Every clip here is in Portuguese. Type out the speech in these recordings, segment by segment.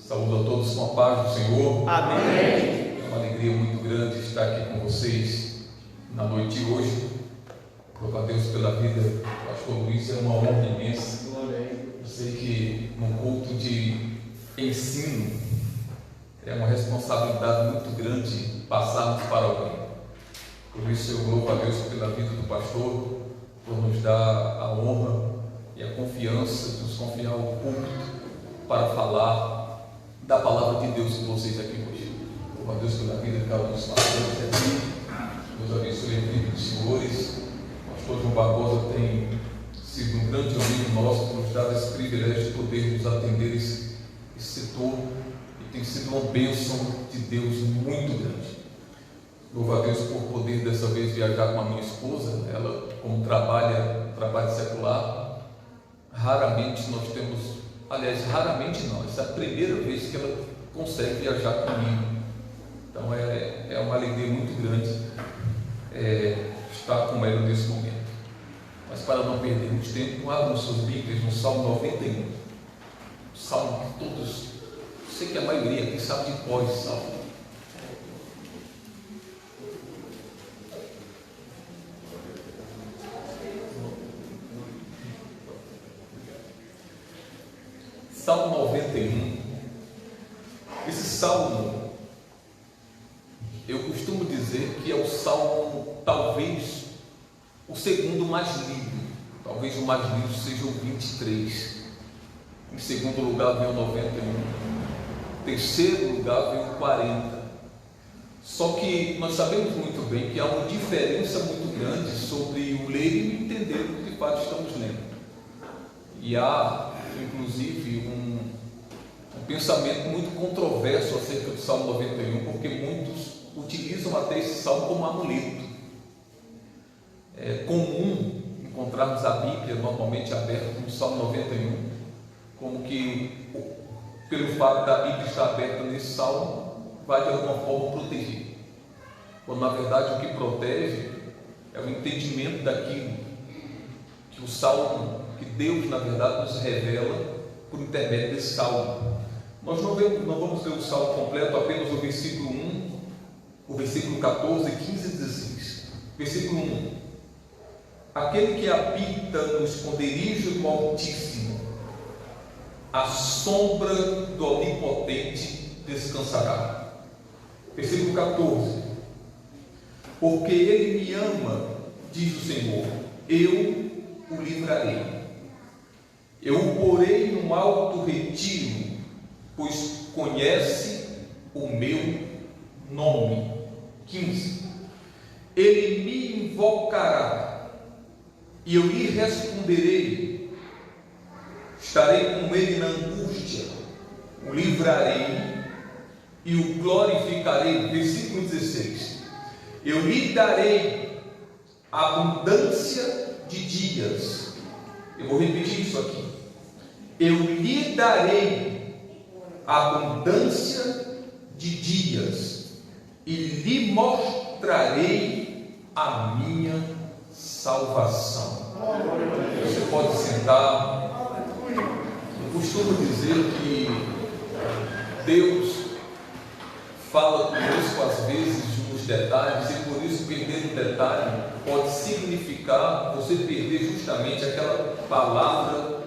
Saúdo a todos com a paz do Senhor. Amém. É uma alegria muito grande estar aqui com vocês na noite de hoje. Louvo a Deus pela vida do pastor Luiz, é uma honra imensa. Eu sei que num culto de ensino é uma responsabilidade muito grande passarmos para alguém. Por isso eu louvo a Deus pela vida do pastor, por nos dar a honra e a confiança de nos confiar o púlpito para falar da palavra de Deus com vocês aqui hoje. Louvo a Deus pela vida de cada um dos pastores aqui. Deus abençoe a vida dos senhores. O pastor João Barbosa tem sido um grande amigo nosso, por nos dar esse privilégio de podermos atender esse setor, e tem sido uma bênção de Deus muito grande. Louvo a Deus por poder dessa vez viajar com a minha esposa. Ela, como trabalho secular, raramente nós temos, aliás, raramente não, essa é a primeira vez que ela consegue viajar comigo. Então é uma alegria muito grande estar com ela nesse momento. Mas para não perdermos tempo, abram suas Bíblias no Salmo 91. Salmo que todos, sei que a maioria aqui sabe de cor esse salmo. Salmo 91. Esse salmo, eu costumo dizer que é o salmo, talvez, o segundo mais lido. Talvez o mais lido seja o 23. Em segundo lugar vem o 91. Em terceiro lugar vem o 40. Só que nós sabemos muito bem que há uma diferença muito grande sobre o ler e entender o que de fato estamos lendo. E há, inclusive, um pensamento muito controverso acerca do Salmo 91, porque muitos utilizam até esse salmo como amuleto. É comum encontrarmos a Bíblia normalmente aberta no Salmo 91, como que, pelo fato da Bíblia estar aberta nesse salmo, vai de alguma forma proteger, quando na verdade o que protege é o entendimento daquilo que o salmo, que Deus na verdade nos revela por intermédio desse salmo. Nós não vamos ler o salmo completo, apenas o versículo 1, o versículo 14, 15 e 16. Versículo 1: aquele que habita no esconderijo do Altíssimo, à sombra do Onipotente descansará. Versículo 14: porque ele me ama, diz o Senhor, eu o livrarei. Eu o porei num alto retiro, pois conhece o meu nome. 15: ele me invocará e eu lhe responderei. Estarei com ele na angústia, o livrarei e o glorificarei. Versículo 16: eu lhe darei abundância de dias. Eu vou repetir isso aqui. Eu lhe darei abundância de dias e lhe mostrarei a minha salvação. Você pode sentar. Eu costumo dizer que Deus fala conosco às vezes nos detalhes, e por isso perder um detalhe pode significar você perder justamente aquela palavra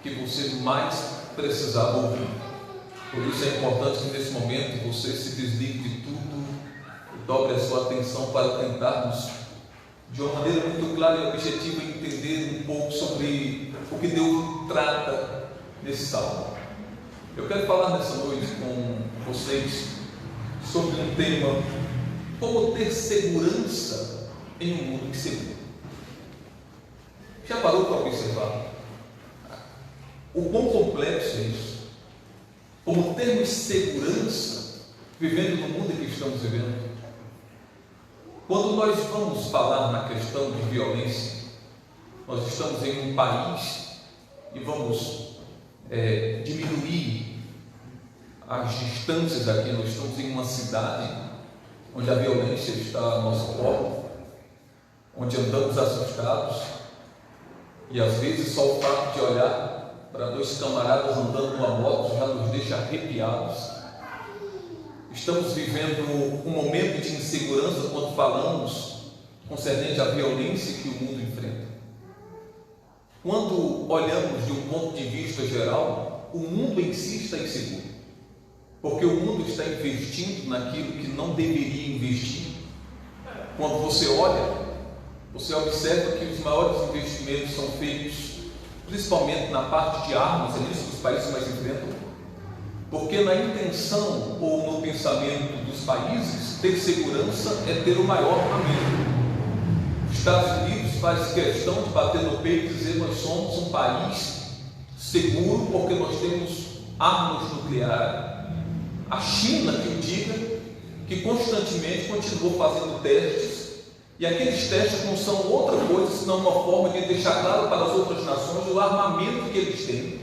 que você mais precisava ouvir. Por isso é importante que nesse momento você se desligue de tudo e dobre a sua atenção para tentarmos de uma maneira muito clara e objetiva entender um pouco sobre o que Deus trata nesse salmo. Eu quero falar nessa noite com vocês sobre um tema: como ter segurança em um mundo inseguro. Já parou para observar o quão complexo é isso? Como termos segurança vivendo no mundo em que estamos vivendo? Quando nós vamos falar na questão de violência, nós estamos em um país e vamos diminuir as distâncias aqui. Nós estamos em uma cidade onde a violência está à nossa porta, onde andamos assustados, e às vezes só o fato de olhar para dois camaradas andando numa moto já nos deixa arrepiados. Estamos vivendo um momento de insegurança quando falamos concernente à violência que o mundo enfrenta. Quando olhamos de um ponto de vista geral, o mundo em si está inseguro, porque o mundo está investindo naquilo que não deveria investir. Quando você olha, você observa que os maiores investimentos são feitos principalmente na parte de armas, é isso que os países mais enfrentam, porque na intenção ou no pensamento dos países, ter segurança é ter o maior armamento. Os Estados Unidos faz questão de bater no peito e dizer: nós somos um país seguro porque nós temos armas nucleares. A China, que o diga, que constantemente continuou fazendo testes, e aqueles testes não são outra coisa senão uma forma de deixar claro para as outras nações o armamento que eles têm.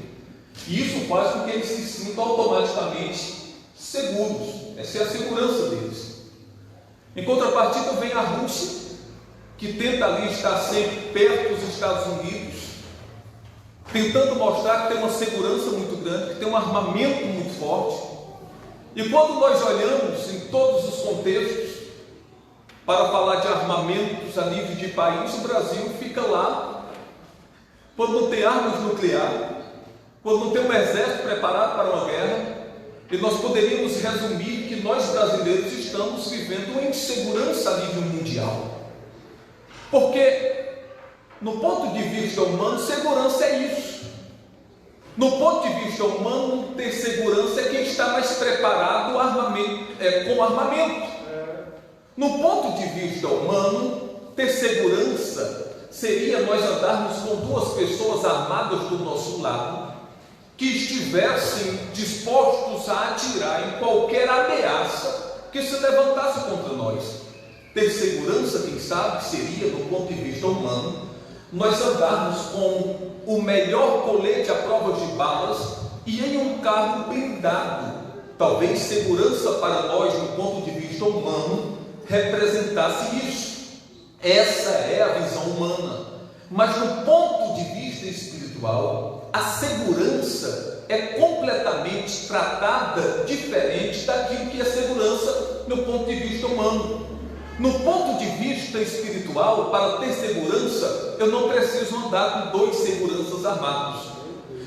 E isso faz com que eles se sintam automaticamente seguros. Essa é a segurança deles. Em contrapartida, vem a Rússia, que tenta ali estar sempre perto dos Estados Unidos, tentando mostrar que tem uma segurança muito grande, que tem um armamento muito forte. E quando nós olhamos em todos os contextos para falar de armamentos a nível de país, o Brasil fica lá. Quando não tem armas nucleares, quando não tem um exército preparado para uma guerra, e nós poderíamos resumir que nós brasileiros estamos vivendo uma insegurança a nível mundial. Porque, no ponto de vista humano, segurança é isso. No ponto de vista humano, ter segurança é quem está mais preparado com armamento. No ponto de vista humano, ter segurança seria nós andarmos com duas pessoas armadas do nosso lado, que estivessem dispostos a atirar em qualquer ameaça que se levantasse contra nós. Ter segurança, quem sabe, seria, do ponto de vista humano, nós andarmos com o melhor colete à prova de balas e em um carro blindado. Talvez segurança para nós, do ponto de vista humano, representasse isso. Essa é a visão humana. Mas no ponto de vista espiritual, a segurança é completamente tratada diferente daquilo que é segurança no ponto de vista humano. No ponto de vista espiritual, para ter segurança, eu não preciso andar com dois seguranças armados.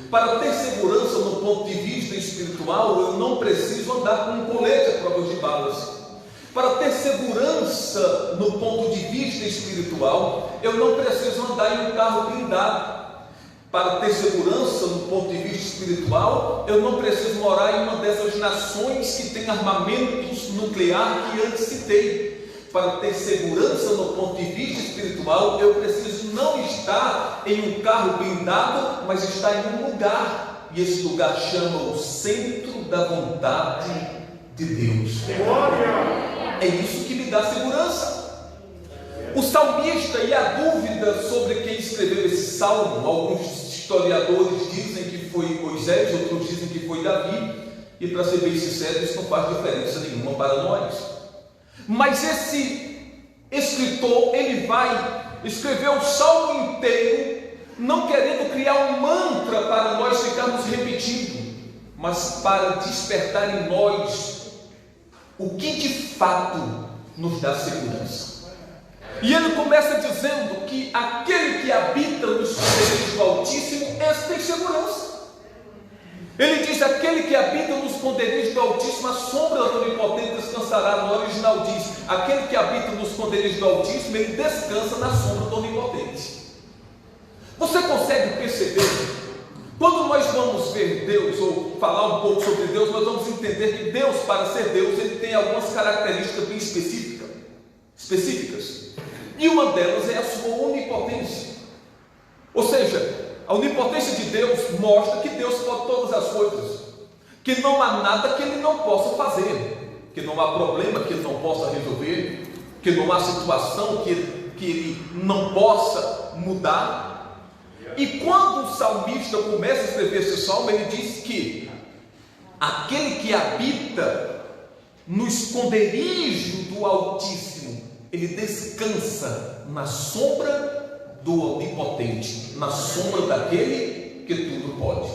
Para ter segurança no ponto de vista espiritual, eu não preciso andar com um colete à prova de balas. Para ter segurança no ponto de vista espiritual, eu não preciso andar em um carro blindado. Para ter segurança no ponto de vista espiritual, eu não preciso morar em uma dessas nações que tem armamentos nucleares que antes citei. Para ter segurança no ponto de vista espiritual, eu preciso não estar em um carro blindado, mas estar em um lugar. E esse lugar chama o centro da vontade de Deus. É isso que me dá segurança. O salmista, e a dúvida sobre quem escreveu esse salmo, alguns historiadores dizem que foi Moisés, outros dizem que foi Davi, e para ser bem sincero, isso não faz diferença nenhuma para nós. Mas esse escritor, ele vai escrever o salmo inteiro, não querendo criar um mantra para nós ficarmos repetindo, mas para despertar em nós o que de fato nos dá segurança. E ele começa dizendo que aquele que habita nos esconderijos do Altíssimo, esse tem segurança. Ele diz: aquele que habita nos esconderijos do Altíssimo, a sombra do Onipotente descansará. No original diz: aquele que habita nos esconderijos do Altíssimo, ele descansa na sombra do Onipotente. Você consegue perceber? Quando nós vamos ver Deus, ou falar um pouco sobre Deus, nós vamos entender que Deus, para ser Deus, ele tem algumas características bem específicas. E uma delas é a sua onipotência. Ou seja, a onipotência de Deus mostra que Deus pode todas as coisas, que não há nada que Ele não possa fazer, que não há problema que Ele não possa resolver, que não há situação que Ele não possa mudar. E quando o salmista começa a escrever esse salmo, ele diz que aquele que habita no esconderijo do Altíssimo, ele descansa na sombra do Onipotente, na sombra daquele que tudo pode.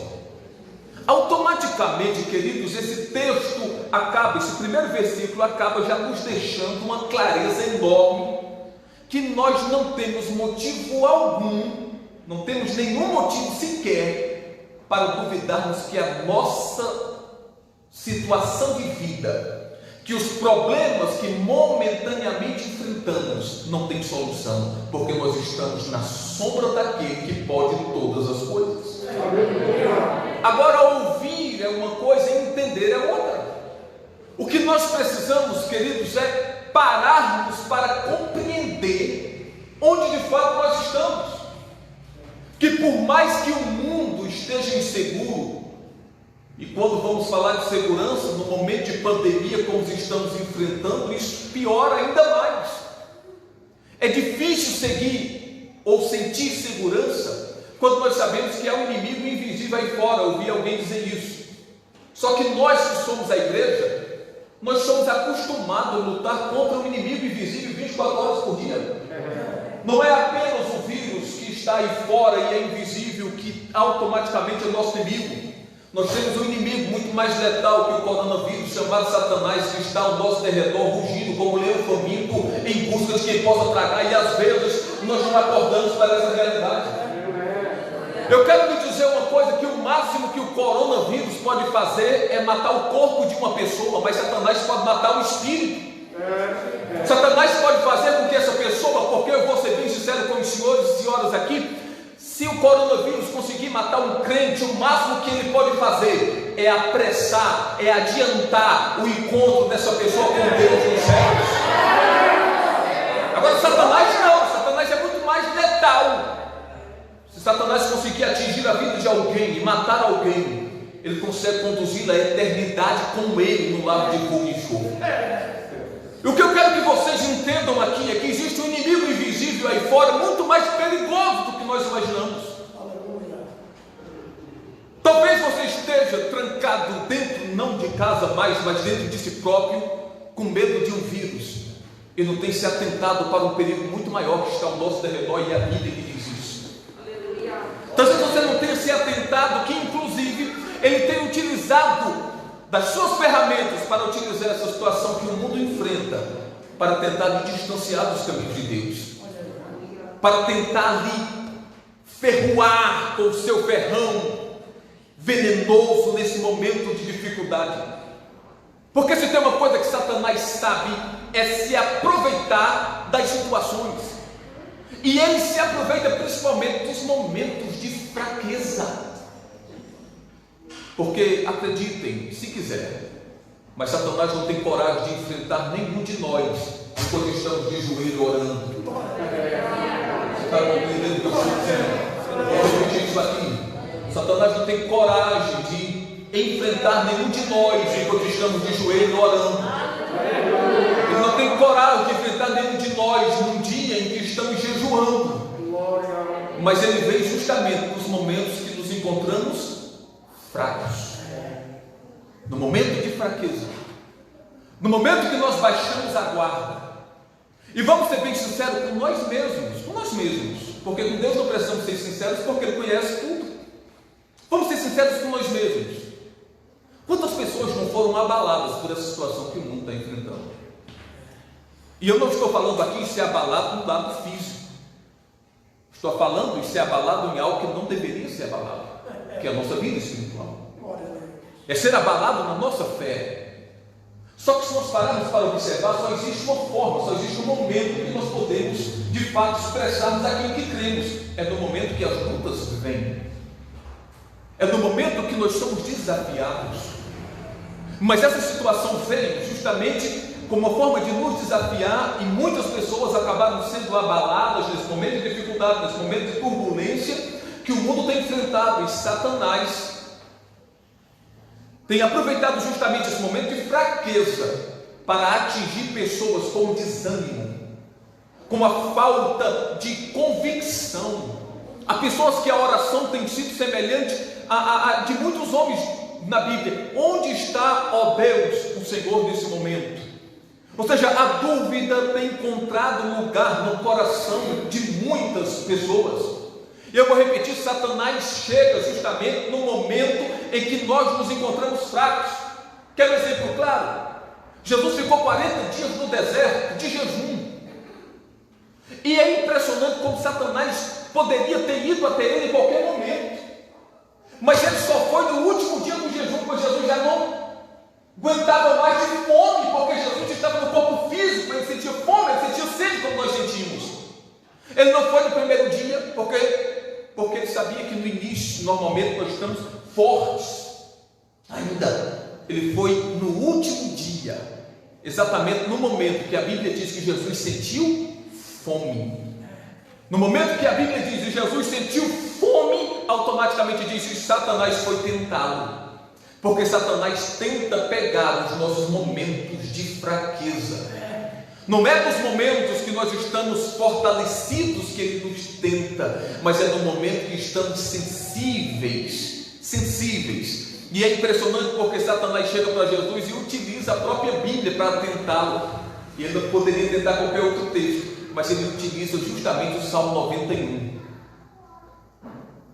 Automaticamente, queridos, esse texto acaba, esse primeiro versículo acaba já nos deixando uma clareza enorme, que nós não temos motivo algum, não temos nenhum motivo sequer para duvidarmos que a nossa situação de vida, que os problemas que momentaneamente enfrentamos não tem solução, porque nós estamos na sombra daquele que pode todas as coisas. Agora, ouvir é uma coisa e entender é outra. O que nós precisamos, queridos, é pararmos para compreender onde de fato nós estamos. Que por mais que o mundo esteja inseguro, e quando vamos falar de segurança, no momento de pandemia, como estamos enfrentando, isso piora ainda mais. É difícil seguir ou sentir segurança quando nós sabemos que há um inimigo invisível aí fora. Eu ouvi alguém dizer isso. Só que nós que somos a igreja, nós somos acostumados a lutar contra um inimigo invisível 24 horas por dia. Não é apenas o vírus que está aí fora e é invisível que automaticamente é o nosso inimigo. Nós temos um inimigo muito mais letal que o coronavírus, chamado Satanás, que está ao nosso derredor, rugindo como leão faminto, em busca de quem possa tragar, e às vezes nós não acordamos para essa realidade. Eu quero lhe dizer uma coisa, que o máximo que o coronavírus pode fazer é matar o corpo de uma pessoa, mas Satanás pode matar o espírito. Satanás pode fazer com que essa pessoa, porque eu vou ser bem sincero com os senhores e senhoras aqui, se o coronavírus conseguir matar um crente, o máximo que ele pode fazer é apressar, é adiantar o encontro dessa pessoa com Deus nos céus. Agora Satanás não, Satanás é muito mais letal. Se Satanás conseguir atingir a vida de alguém e matar alguém, ele consegue conduzi-la à eternidade com ele no lago de fogo e enxofre. E o que eu quero que vocês entendam aqui é que existe um inimigo invisível aí fora, muito mais perigoso do que nós imaginamos. Talvez você esteja trancado dentro, não de casa mais, mas dentro de si próprio, com medo de um vírus, e não tem se atentado para um perigo muito maior que está ao nosso derredor, e a Bíblia que diz isso. Talvez você não tenha se atentado que, inclusive, ele tem utilizado das suas ferramentas para utilizar essa situação que o mundo enfrenta, para tentar lhe distanciar dos caminhos de Deus, para tentar lhe ferroar com o seu ferrão venenoso nesse momento de dificuldade. Porque se tem uma coisa que Satanás sabe, é se aproveitar das situações, e ele se aproveita principalmente dos momentos de fraqueza. Porque, acreditem, se quiser, mas Satanás não tem coragem de enfrentar nenhum de nós enquanto estamos de joelho orando. Você está compreendendo o que eu estou dizendo? Vou repetir isso aqui. Satanás não tem coragem de enfrentar nenhum de nós enquanto estamos de joelho orando. Ele não tem coragem de enfrentar nenhum de nós num dia em que estamos jejuando. Mas ele vem justamente nos momentos que nos encontramos fracos, no momento de fraqueza, no momento que nós baixamos a guarda. E vamos ser bem sinceros com nós mesmos, porque com Deus não precisamos ser sinceros, porque Ele conhece tudo. Vamos ser sinceros com nós mesmos. Quantas pessoas não foram abaladas por essa situação que o mundo está enfrentando? E eu não estou falando aqui em ser abalado no lado físico, estou falando em ser abalado em algo que não deveria ser abalado, que é a nossa vida espiritual. É ser abalado na nossa fé. Só que se nós pararmos para observar, só existe uma forma, só existe um momento que nós podemos de fato expressarmos aquilo que cremos. É no momento que as lutas vêm, é no momento que nós somos desafiados. Mas essa situação veio justamente como uma forma de nos desafiar, e muitas pessoas acabaram sendo abaladas nesse momento de dificuldade, nesse momento de turbulência que o mundo tem enfrentado. E Satanás tem aproveitado justamente esse momento de fraqueza para atingir pessoas com desânimo, com a falta de convicção. Há pessoas que a oração tem sido semelhante a de muitos homens na Bíblia. Onde está, ó Deus, o Senhor nesse momento? Ou seja, a dúvida tem encontrado lugar no coração de muitas pessoas. E eu vou repetir: Satanás chega justamente no momento em que nós nos encontramos fracos. Quer um exemplo claro? Jesus ficou 40 dias no deserto de jejum. E é impressionante como Satanás poderia ter ido até ele em qualquer momento. Mas ele só foi no último dia do jejum, pois Jesus já não aguentava mais de fome, porque Jesus estava no corpo físico, ele sentia fome, ele sentia sede como nós sentimos. Ele não foi no primeiro dia, porque ele sabia que no início, normalmente, nós estamos fortes. Ainda, ele foi no último dia, exatamente no momento que a Bíblia diz que Jesus sentiu fome. No momento que a Bíblia diz que Jesus sentiu fome, automaticamente diz que Satanás foi tentá-lo. Porque Satanás tenta pegar os nossos momentos de fraqueza. Não é nos momentos que nós estamos fortalecidos que ele nos tenta, mas é no momento que estamos sensíveis. E é impressionante porque Satanás chega para Jesus e utiliza a própria Bíblia para tentá-lo. E ele não poderia tentar qualquer outro texto, mas ele utiliza justamente o Salmo 91.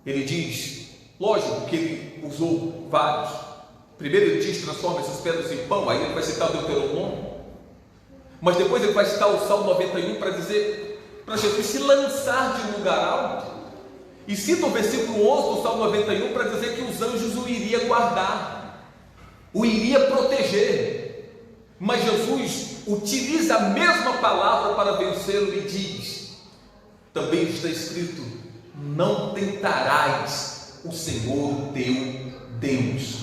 Ele diz, lógico que ele usou vários. Primeiro ele diz: transforma essas pedras em pão. Aí ele vai citar o Deuteronômio. Mas depois ele vai citar o Salmo 91 para dizer para Jesus se lançar de um lugar alto. E cita o versículo 11 do Salmo 91 para dizer que os anjos o iriam guardar, o iria proteger. Mas Jesus utiliza a mesma palavra para vencê-lo e diz: também está escrito: não tentarás o Senhor teu Deus.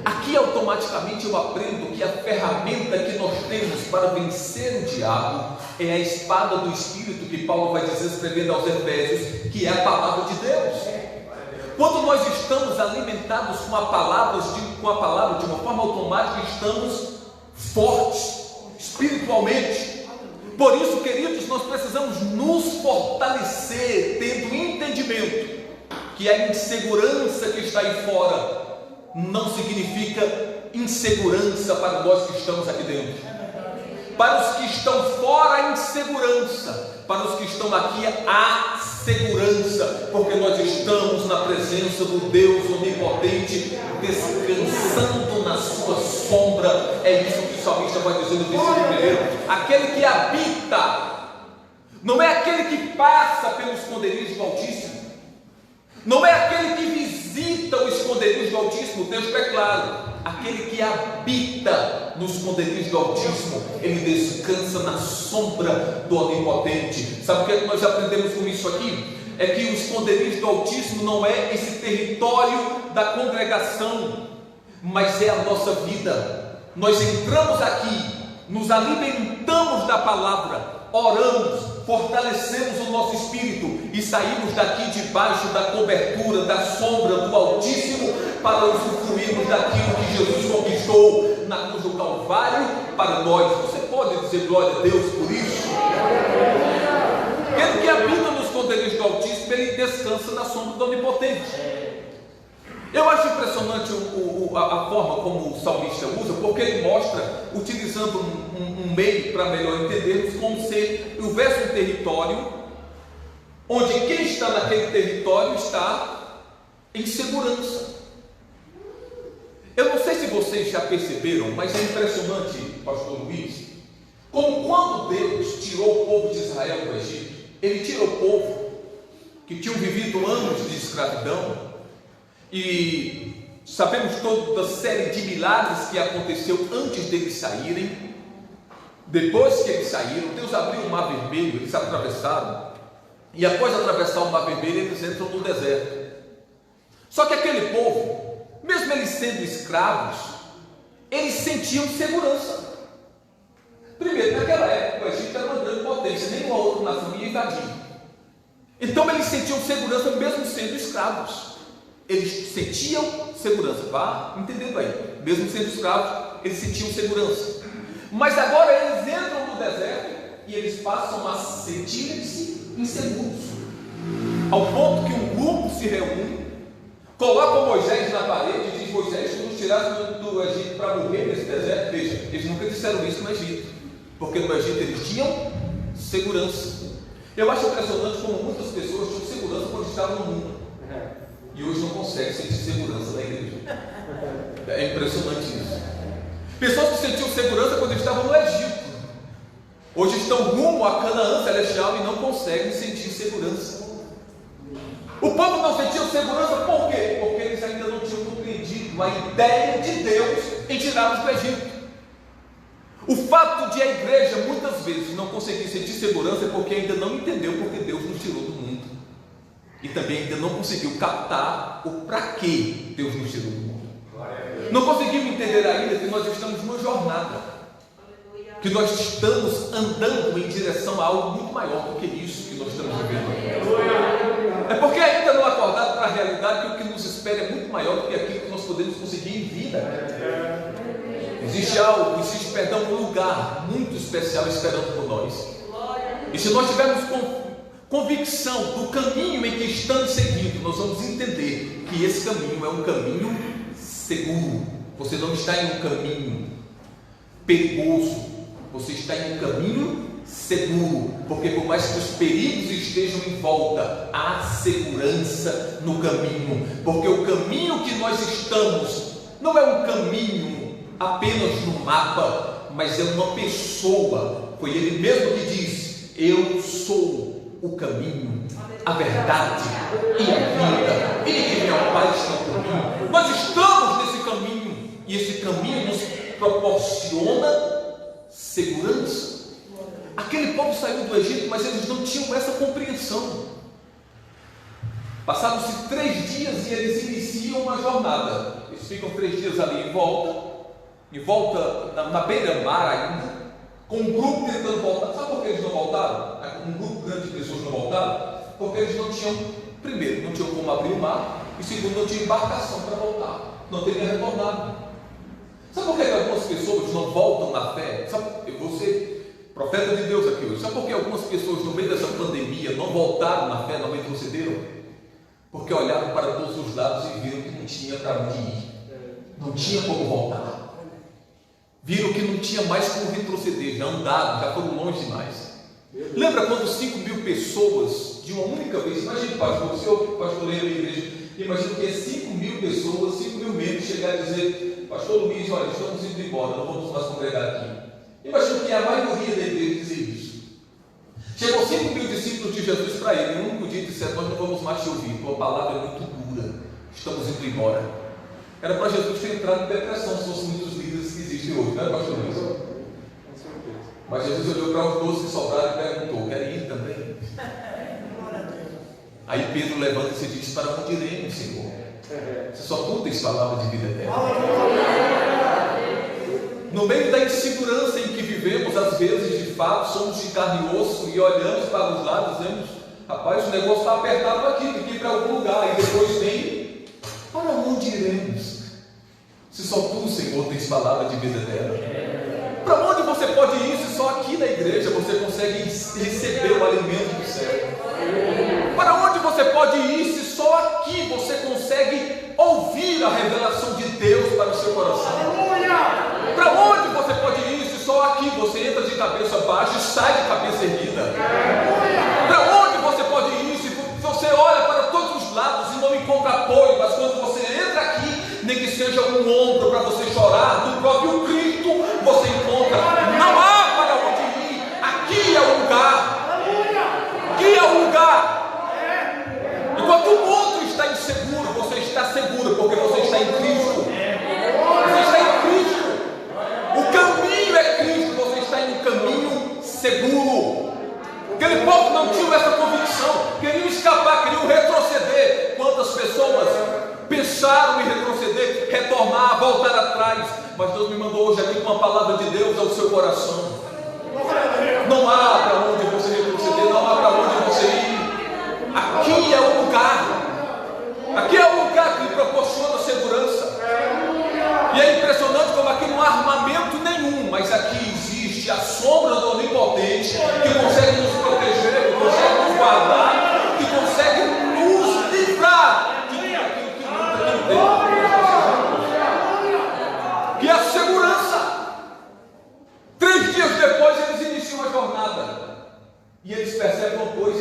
Aqui automaticamente eu aprendo que a ferramenta que nós temos para vencer o diabo é a espada do Espírito, que Paulo vai dizer escrevendo aos Efésios, que é a palavra de Deus. Quando nós estamos alimentados com a palavra de uma forma automática, estamos fortes espiritualmente. Por isso, queridos, nós precisamos nos fortalecer, tendo entendimento que a insegurança que está aí fora não significa insegurança para nós que estamos aqui dentro. Para os que estão fora, a insegurança. Para os que estão aqui, a segurança, porque nós estamos na presença do Deus onipotente, descansando na sua sombra. É isso que o salmista vai dizer no versículo 1. Aquele que habita, não é aquele que passa pelo esconderijo do Altíssimo, não é aquele que visita o esconderijo do Altíssimo. O texto é claro: aquele que habita no esconderijo do Altíssimo, ele descansa na sombra do Onipotente. Sabe o que nós aprendemos com isso aqui? É que o esconderijo do Altíssimo não é esse território da congregação, mas é a nossa vida. Nós entramos aqui, nos alimentamos da palavra, oramos, fortalecemos o nosso espírito e saímos daqui debaixo da cobertura, da sombra do Altíssimo, para usufruirmos daquilo que Jesus conquistou na cruz do Calvário para nós. Você pode dizer glória a Deus por isso? Aquele que habita nos esconderijos do Altíssimo, ele descansa na sombra do Onipotente. Eu acho impressionante a forma como o salmista usa, porque ele mostra, utilizando um meio para melhor entendermos, como ser o verso um território, onde quem está naquele território está em segurança. Eu não sei se vocês já perceberam, mas é impressionante, pastor Luiz, como quando Deus tirou o povo de Israel do Egito, ele tirou o povo que tinham vivido anos de escravidão. E sabemos toda a série de milagres que aconteceu antes deles saírem. Depois que eles saíram, Deus abriu o mar vermelho, eles atravessaram. E após atravessar o mar vermelho, eles entram no deserto. Só que aquele povo, mesmo eles sendo escravos, eles sentiam segurança. Primeiro, naquela época, o Egito era uma grande potência, nenhuma outra nação ia invadir. Então eles sentiam segurança mesmo sendo escravos. Eles sentiam segurança, vá entendendo aí, mesmo sendo escravos, eles sentiam segurança. Mas agora eles entram no deserto e eles passam a sentir-se inseguros, ao ponto que um grupo se reúne, coloca Moisés na parede e diz: Moisés, tu nos tiraste do Egito para morrer nesse deserto. Veja, eles nunca disseram isso no Egito, porque no Egito eles tinham segurança. Eu acho impressionante como muitas pessoas tinham segurança quando estavam no mundo e hoje não conseguem sentir segurança na igreja. É impressionante isso. Pessoas que sentiam segurança quando estavam no Egito, hoje estão rumo a Canaã celestial e não conseguem sentir segurança. O povo não sentiu segurança por quê? Porque eles ainda não tinham compreendido a ideia de Deus em tirá-los do Egito. O fato de a igreja muitas vezes não conseguir sentir segurança é porque ainda não entendeu porque Deus nos tirou do mundo. E também ainda não conseguiu captar o para que Deus nos tirou do mundo. Não conseguimos entender ainda que nós estamos numa jornada, que nós estamos andando em direção a algo muito maior do que isso que nós estamos vivendo. É porque ainda não acordado para a realidade que o que nos espera é muito maior do que aquilo que nós podemos conseguir em vida. Existe algo, um lugar muito especial esperando por nós. E se nós tivermos convicção do caminho em que estamos seguindo, nós vamos entender que esse caminho é um caminho seguro. Você não está em um caminho perigoso, você está em um caminho seguro, porque por mais que os perigos estejam em volta, há segurança no caminho, porque o caminho que nós estamos não é um caminho apenas no mapa, mas é uma pessoa. Foi ele mesmo que diz: eu sou o caminho, a verdade e a vida, e ninguém vem ao Pai senão por mim. Nós estamos nesse caminho, e esse caminho nos proporciona segurança. Aquele povo saiu do Egito, mas eles não tinham essa compreensão. Passaram-se 3 dias e eles iniciam uma jornada. Eles ficam 3 dias ali em volta na beira-mar ainda, com um grupo tentando voltar. Sabe por que eles não voltaram? Um grupo grande de pessoas não voltaram? Porque eles não tinham, primeiro, não tinham como abrir o mar, e segundo, não tinham embarcação para voltar, não teriam retornado. Sabe por que algumas pessoas não voltam na fé? Sabe, você, profeta de Deus aqui hoje, sabe por que algumas pessoas no meio dessa pandemia não voltaram na fé, não retrocederam? Porque olharam para todos os lados e viram que não tinha para onde ir, não tinha como voltar. Viram que não tinha mais como retroceder, já andaram, já foram longe demais. Lembra quando 5.000 pessoas, de uma única vez, imagine, pastor, o senhor pastoreia a igreja, imagina que 5.000 pessoas, 5.000 membros chegarem a dizer: pastor Luiz, olha, estamos indo embora, não vamos mais congregar aqui. Imagina que a maioria da igreja dizer isso. Chegou 5.000 discípulos de Jesus para ele, e um único dia disseram: nós não vamos mais te ouvir, tua palavra é muito dura, estamos indo embora. Era para Jesus ter entrado em depressão se fossem muitos líderes que existem hoje, não é, pastor Luiz? Com certeza. Mas Jesus olhou para os 12 que sobraram e perguntou: querem ir também? Aí Pedro levanta-se e diz: para onde iremos, Senhor? Você só tu tens palavra de vida eterna. No meio da insegurança em que vivemos, às vezes, de fato, somos de carne e osso e olhamos para os lados e dizemos: rapaz, o negócio está apertado aqui, tem que ir para algum lugar. E depois tem: para onde iremos? Se só tu, Senhor, tens palavra de vida eterna. Para onde você pode ir se só aqui na igreja você consegue receber o alimento do céu? Para onde você pode ir se só aqui você consegue ouvir a revelação de Deus para o seu coração? Para onde você pode ir se só aqui você entra de cabeça baixa e sai de cabeça erguida? Para onde você pode ir se você olha para todos os lados e não encontra apoio, mas quando você entra aqui, nem que seja um ombro para você chorar, do próprio Cristo você encontra. Não há para onde ir. Aqui é o lugar. Aqui é o lugar. Enquanto o mundo está inseguro, você está seguro, porque você está em Cristo. Você está em Cristo. O caminho é Cristo. Você está em um caminho seguro. Aquele povo não tinha essa convicção, queriam escapar, queriam retroceder. Quantas pessoas pensaram em retroceder, retornar, voltar atrás? Mas Deus me mandou hoje aqui com uma palavra de Deus ao seu coração. Não há para onde você retroceder, não há para onde você ir. Aqui é o lugar. Aqui é o lugar que lhe proporciona segurança. E é impressionante como aqui não há armamento nenhum, mas aqui existe a sombra do Onipotente, que consegue nos proteger, que consegue nos guardar, que consegue nos livrar de tudo aquilo que nunca tem. Que é a segurança. 3 dias depois eles iniciam a jornada. E eles percebem uma coisa.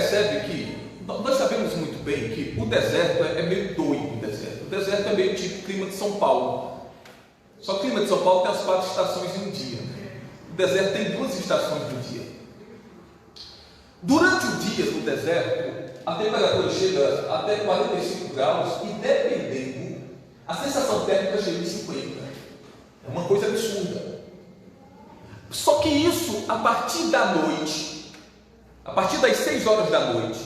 percebe que nós sabemos muito bem que o deserto é meio doido. O deserto é meio tipo clima de São Paulo. Só que o clima de São Paulo tem as 4 estações em um dia. O deserto tem 2 estações no dia. Durante o dia no deserto, a temperatura chega até 45 graus e, dependendo, a sensação térmica chega de 50. É uma coisa absurda. Só que isso, a partir da noite, a partir das 6 horas da noite,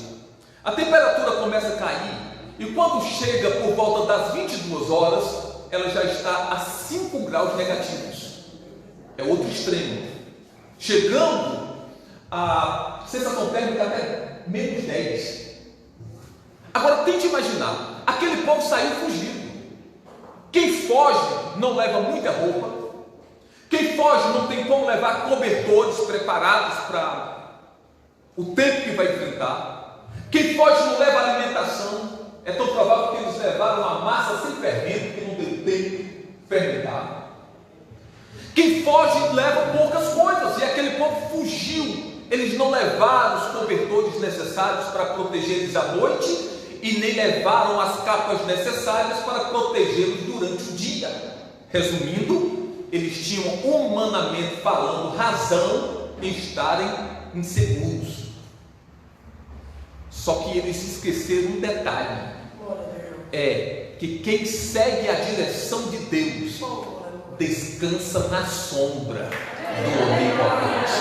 a temperatura começa a cair e quando chega por volta das 22 horas, ela já está a 5 graus negativos. É outro extremo. Chegando a sensação térmica até menos 10. Agora tente imaginar, aquele povo saiu fugindo. Quem foge não leva muita roupa. Quem foge não tem como levar cobertores preparados para o tempo que vai enfrentar. Quem foge não leva alimentação. É tão provável que eles levaram uma massa sem fermento, que não deu tempo de fermentar. Quem foge leva poucas coisas, e aquele povo fugiu. Eles não levaram os cobertores necessários para proteger eles à noite, e nem levaram as capas necessárias para protegê-los durante o dia. Resumindo, eles tinham, humanamente falando, razão em estarem inseguros. Só que eles esqueceram um detalhe: é que quem segue a direção de Deus descansa na sombra do Onipotente.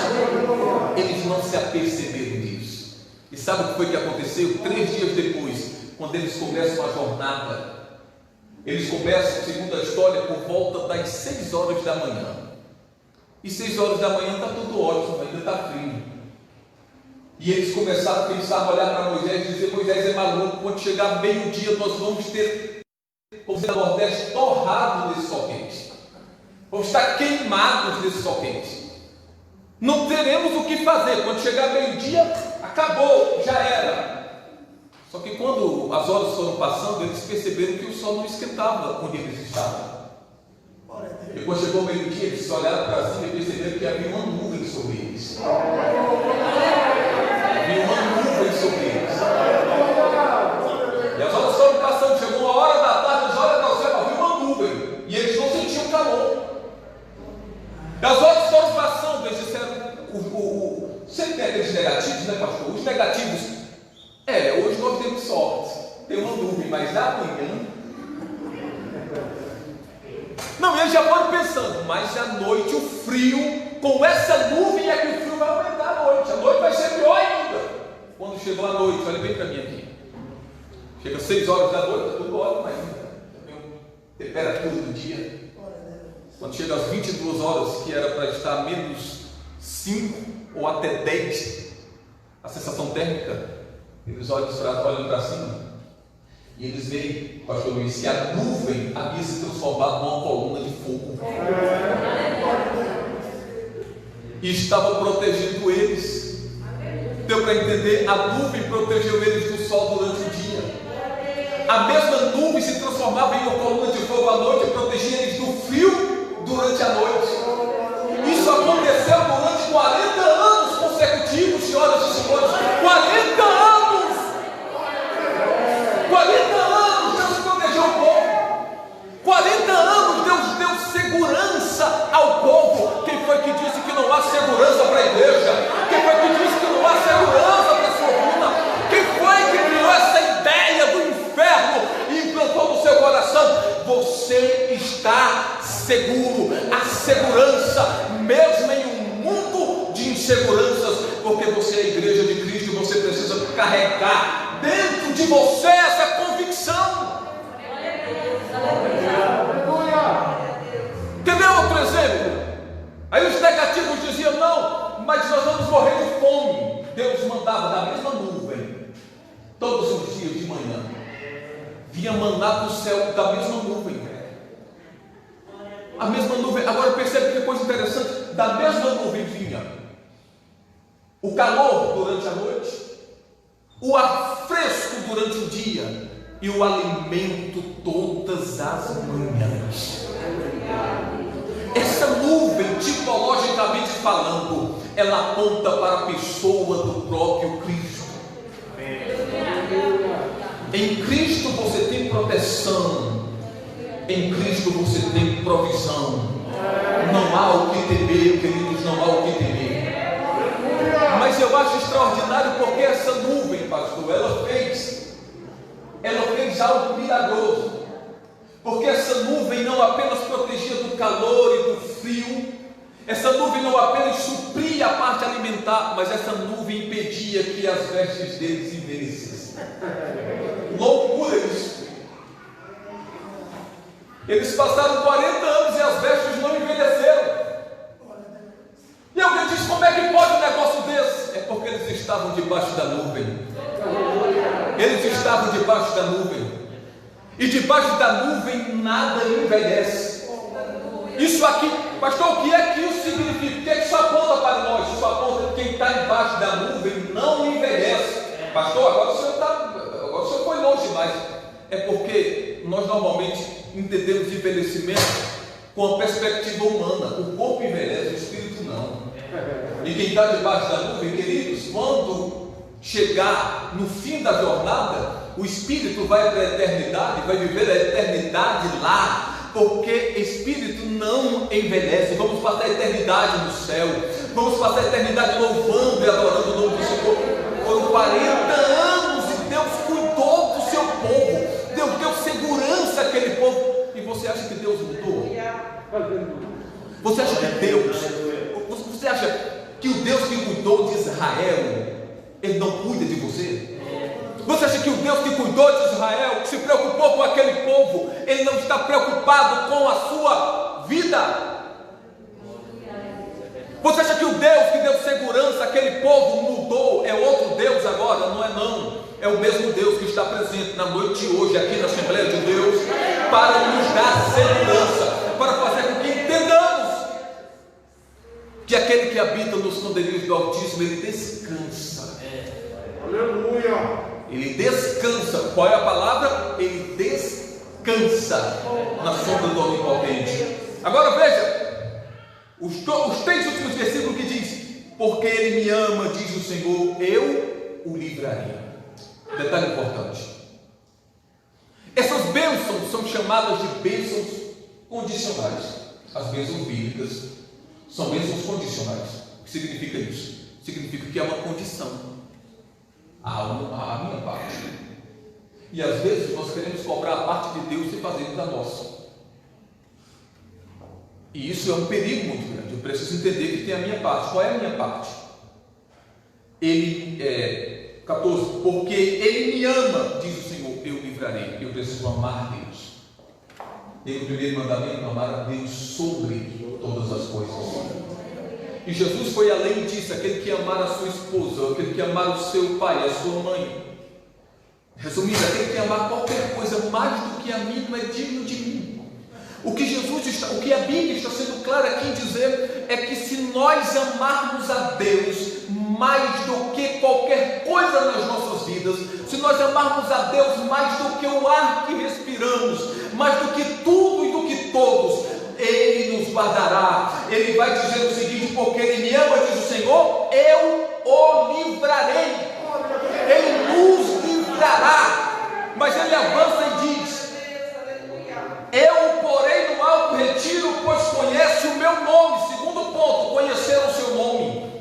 Eles não se aperceberam disso. E sabe o que foi que aconteceu? 3 dias depois, quando eles começam a jornada, eles começam, segundo a história, por volta das 6 horas da manhã. E 6 horas da manhã está tudo ótimo, ainda está frio. E eles começaram a pensar, a olhar para Moisés e dizer: Moisés é maluco, quando chegar meio-dia nós vamos ter, como dizer, o Nordeste torrado nesse sol quente. Vamos estar queimados nesse sol quente. Não teremos o que fazer. Quando chegar meio-dia, acabou, já era. Só que quando as horas foram passando, eles perceberam que o sol não esquentava onde eles estavam. E quando chegou meio-dia, eles olharam para cima e perceberam que havia uma nuvem sobre eles. Havia uma nuvem sobre eles. E as horas foram passando, chegou uma hora da tarde, eles olham para o céu, havia uma nuvem. E eles não sentiam calor. E as horas foram passando, eles disseram, sempre tem aqueles negativos, né, pastor? Os negativos, hoje nós temos sorte, tem uma nuvem, mas amanhã. Não, e eles já foram pensando, mas à noite o frio, com essa nuvem é que o frio vai aumentar à noite. A noite vai ser pior ainda. Quando chegou a noite, olha bem para mim aqui. Chega 6 horas da noite, tudo ótimo ainda. Temperatura do dia. Quando chega às 22 horas, que era para estar menos 5 ou até 10, a sensação térmica, eles olham para cima e eles veem, pastor Luiz, que a nuvem havia se transformado numa coluna de fogo e estava protegendo eles. Deu para entender? A nuvem protegeu eles do sol durante o dia. A mesma nuvem se transformava em uma coluna de fogo à noite e protegia eles do frio durante a noite. Isso aconteceu durante 40 anos consecutivos, senhoras e senhores. 40 anos! 40 anos Deus protegeu o povo. 40 anos Deus deu segurança ao povo. Quem foi que disse que não há segurança para a igreja? Quem foi que disse que não há segurança para a sua vida? Quem foi que criou essa ideia do inferno e implantou no seu coração? Você está seguro. A segurança, mesmo em um mundo de inseguranças, porque você é a igreja de Cristo e você precisa carregar dentro de você essa convicção. Quer ver outro exemplo? Aí os negativos diziam: não, mas nós vamos morrer de fome. Deus mandava da mesma nuvem, todos os dias de manhã, vinha maná do céu da mesma nuvem. A mesma nuvem. Agora percebe que coisa interessante: da mesma nuvem vinha o calor durante a noite, o ar fresco durante o dia e o alimento todas as manhãs. Essa nuvem, tipologicamente falando, ela aponta para a pessoa do próprio Cristo. Em Cristo você tem proteção. Em Cristo você tem provisão. Não há o que temer, queridos, não há o que temer. Mas eu acho extraordinário porque essa nuvem, pastor, ela fez algo milagroso. Porque essa nuvem não apenas protegia do calor e do frio, essa nuvem não apenas supria a parte alimentar, mas essa nuvem impedia que as vestes deles envelhecessem. Loucura isso! Eles passaram 40 anos e as vestes não envelheceram. E alguém diz: como é que pode um negócio desse? É porque eles estavam debaixo da nuvem. Eles estavam debaixo da nuvem. E debaixo da nuvem nada envelhece. Isso aqui, pastor, o que é que isso significa? O que é que isso aponta para nós? Isso aponta que quem está debaixo da nuvem não envelhece. Pastor, agora o senhor foi longe demais. É porque nós normalmente entendemos envelhecimento com a perspectiva humana. O corpo envelhece, o espírito não. E quem está debaixo da nuvem, queridos, quando chegar no fim da jornada, o espírito vai para a eternidade, vai viver a eternidade lá, porque espírito não envelhece. Vamos passar a eternidade no céu, vamos passar a eternidade louvando e adorando o nome do Senhor. Foram 40 anos e Deus cuidou do seu povo, Deus deu segurança àquele povo. E você acha que Deus mudou? Você acha que você acha que o Deus que cuidou de Israel, Ele não cuida de você? Você acha que o Deus que cuidou de Israel, que se preocupou com aquele povo, Ele não está preocupado com a sua vida? Você acha que o Deus que deu segurança àquele povo mudou? É outro Deus agora? Não é não. É o mesmo Deus que está presente na noite de hoje aqui na Assembleia de Deus para nos dar segurança, para fazer com que entendamos que aquele que habita nos esconderijos do Altíssimo, ele descansa. Aleluia! Ele descansa. Qual é a palavra? Ele descansa na sombra do Onipotente. Agora veja os 3 últimos versículos que diz: porque Ele me ama, diz o Senhor, eu o livrarei. Detalhe importante: essas bênçãos são chamadas de bênçãos condicionais. As bênçãos bíblicas são bênçãos condicionais. O que significa isso? Significa que é uma condição a minha parte. E às vezes nós queremos cobrar a parte de Deus e fazermos a nossa. E isso é um perigo muito grande. Eu preciso entender que tem a minha parte. Qual é a minha parte? 14. Porque Ele me ama, diz o Senhor, eu livrarei. Eu preciso amar Deus. E o primeiro mandamento: amar a Deus sobre todas as coisas. E Jesus foi além disso: aquele que amar a sua esposa, aquele que amar o seu pai, a sua mãe. Resumindo, aquele que amar qualquer coisa mais do que a mim não é digno de mim. O que a Bíblia está sendo clara aqui em dizer é que se nós amarmos a Deus mais do que qualquer coisa nas nossas vidas, se nós amarmos a Deus mais do que o ar que respiramos, mais do que tudo e do que todos, Ele nos guardará. Ele vai dizer o seguinte: porque Ele me ama, diz o Senhor, eu o livrarei. Ele nos livrará. Mas Ele avança e diz: eu o porei no alto retiro, pois conhece o meu nome. Segundo ponto: conhecer o seu nome,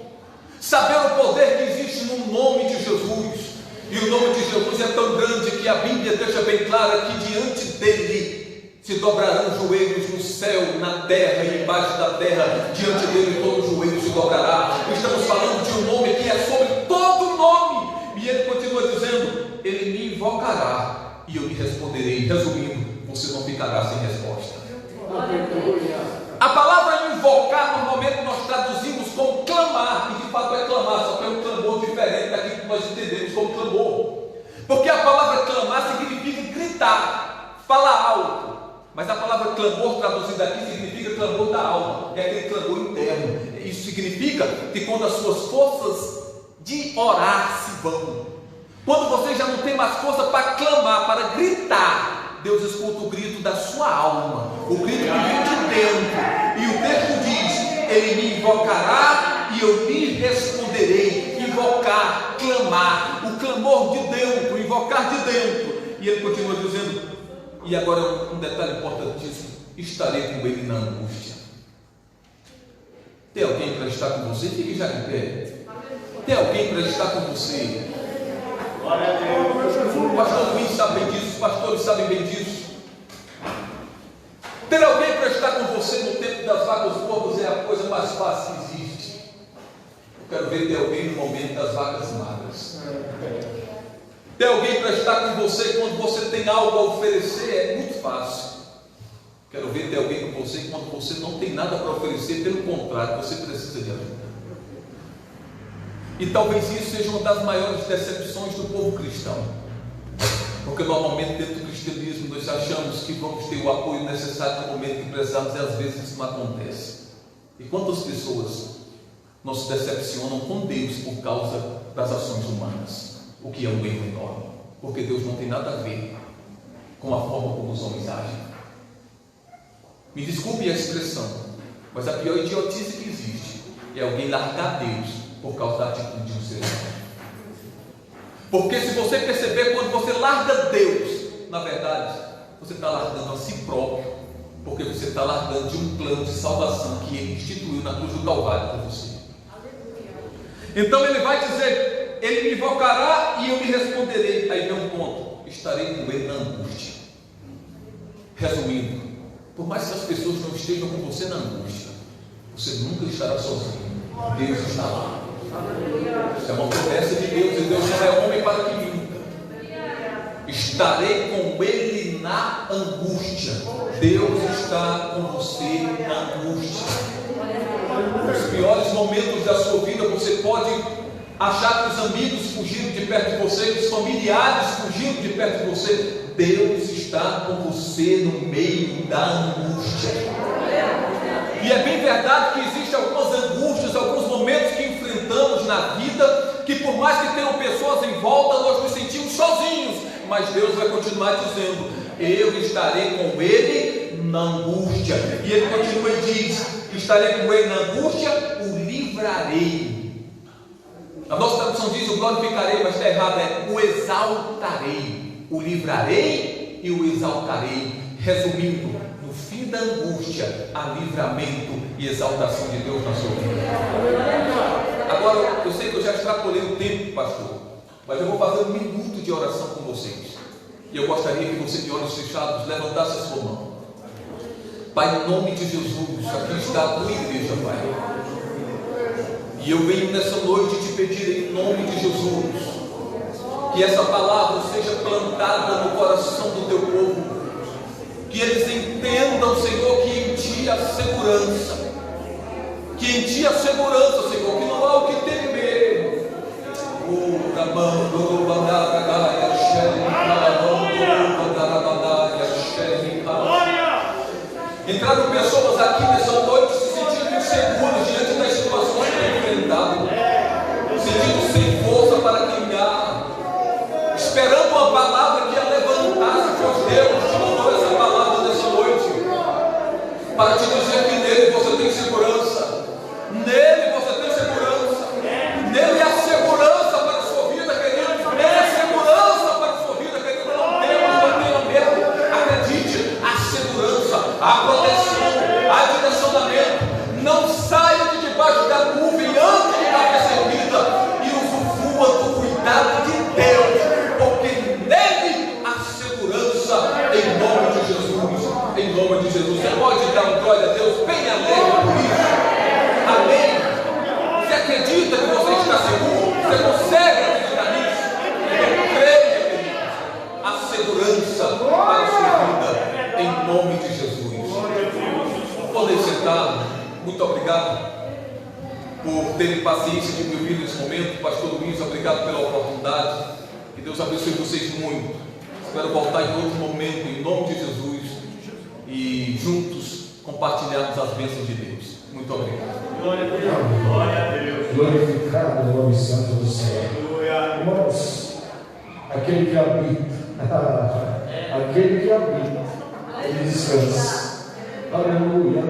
saber o poder que existe no nome de Jesus. E o nome de Jesus é tão grande que a Bíblia deixa bem clara que diante dele se dobrarão joelhos no céu, na terra e embaixo da terra. Diante dele todo joelho se dobrará. Estamos falando de um nome que é sobre todo nome. E ele continua dizendo: ele me invocará e eu lhe responderei. Resumindo, você não ficará sem resposta. A palavra invocar normalmente nós traduzimos como clamar, e de fato é clamar, só que é um clamor diferente daquilo que nós entendemos como clamor. Porque a palavra clamar significa gritar, falar alto. Mas a palavra clamor traduzida aqui significa clamor da alma, é aquele clamor interno. Isso significa que quando as suas forças de orar se vão, quando você já não tem mais força para clamar, para gritar, Deus escuta o grito da sua alma, o grito que vem de dentro. E o texto diz: ele me invocará e eu lhe responderei. Invocar, clamar, o clamor de dentro, invocar de dentro. E ele continua dizendo, e agora um detalhe importantíssimo: estarei com ele na angústia. Tem alguém para estar com você? Fique já de pé. Tem alguém para estar com você? Glória a Deus. O pastor Luiz sabe bem disso, os pastores sabem bem disso. Ter alguém para estar com você no tempo das vacas gordas é a coisa mais fácil que existe. Eu quero ver ter alguém no momento das vacas magras. Ter alguém para estar com você quando você tem algo a oferecer é muito fácil. Quero ver ter alguém com você quando você não tem nada para oferecer, pelo contrário, você precisa de ajuda. E talvez isso seja uma das maiores decepções do povo cristão. Porque normalmente dentro do cristianismo nós achamos que vamos ter o apoio necessário no momento que precisamos, e às vezes isso não acontece. E quantas pessoas não se decepcionam com Deus por causa das ações humanas? O que é um erro enorme, porque Deus não tem nada a ver com a forma como os homens agem. Me desculpe a expressão, mas a pior idiotice que existe é alguém largar Deus por causa da atitude de um ser humano. Porque se você perceber, quando você larga Deus, na verdade, você está largando a si próprio, porque você está largando de um plano de salvação que Ele instituiu na cruz do Calvário por você. Então Ele vai dizer, Ele me invocará e eu lhe responderei. Aí vem um ponto: estarei com Ele na angústia. Resumindo, por mais que as pessoas não estejam com você na angústia, você nunca estará sozinho. Deus está lá. É uma promessa de Deus, e Deus não é homem para que minta. Estarei com Ele na angústia. Deus está com você na angústia. Nos piores momentos da sua vida, você pode achar que os amigos fugiram de perto de você, que os familiares fugiram de perto de você. Deus está com você no meio da angústia. E é bem verdade que existem algumas angústias, alguns momentos que enfrentamos na vida, que por mais que tenham pessoas em volta, nós nos sentimos sozinhos, mas Deus vai continuar dizendo: eu estarei com Ele na angústia. E Ele continua e diz: estarei com Ele na angústia, o livrarei. A nossa tradução diz: o glorificarei, mas está errado, é o exaltarei. O livrarei e o exaltarei. Resumindo, no fim da angústia, há livramento e exaltação de Deus na sua vida. Agora, eu sei que eu já extrapolei o tempo, pastor, mas eu vou fazer 1 minuto de oração com vocês. E eu gostaria que você, de olhos fechados, levantasse a sua mão. Pai, em nome de Jesus, aqui está a tua igreja, Pai. E eu venho nessa noite te pedir, em nome de Jesus, que essa palavra seja plantada no coração do teu povo, que eles entendam, Senhor, que em Ti há segurança, que em Ti há segurança, Senhor, que não há o que temer. Entraram pessoas aqui nessa noite se sentindo inseguras diante das situações que têm enfrentado, sentindo sem força para caminhar, esperando uma palavra que a levantasse. Pois Deus te mandou essa palavra nessa noite para te dizer que nele você tem segurança, nele você tem segurança, nele há segurança para a sua vida, querido, nele há segurança para a sua vida, querido. Não tenha medo, acredite, há segurança, há proteção, há direcionamento. Não saia de debaixo da nuvem antes de cabeça erguida e usufrua do cuidado de Deus, porque nele há segurança, em nome de Jesus. Em nome de Jesus, você pode dar um glória a Deus bem alegre por isso? Amém? Você acredita que você está seguro? Você consegue acreditar nisso? Então creia, querido, há segurança para a sua vida, em nome de Jesus. Podem sentar. Muito obrigado por terem paciência de me ouvir nesse momento. Pastor Luiz, obrigado pela oportunidade. Que Deus abençoe vocês muito. Espero voltar em outro momento, em nome de Jesus, e juntos compartilharmos as bênçãos de Deus. Muito obrigado. Glória a Deus. Glória a Deus. Glorificado o nome santo do Senhor. Aleluia. Irmãos, aquele que habita, aquele que habita, ele descansa. Aleluia.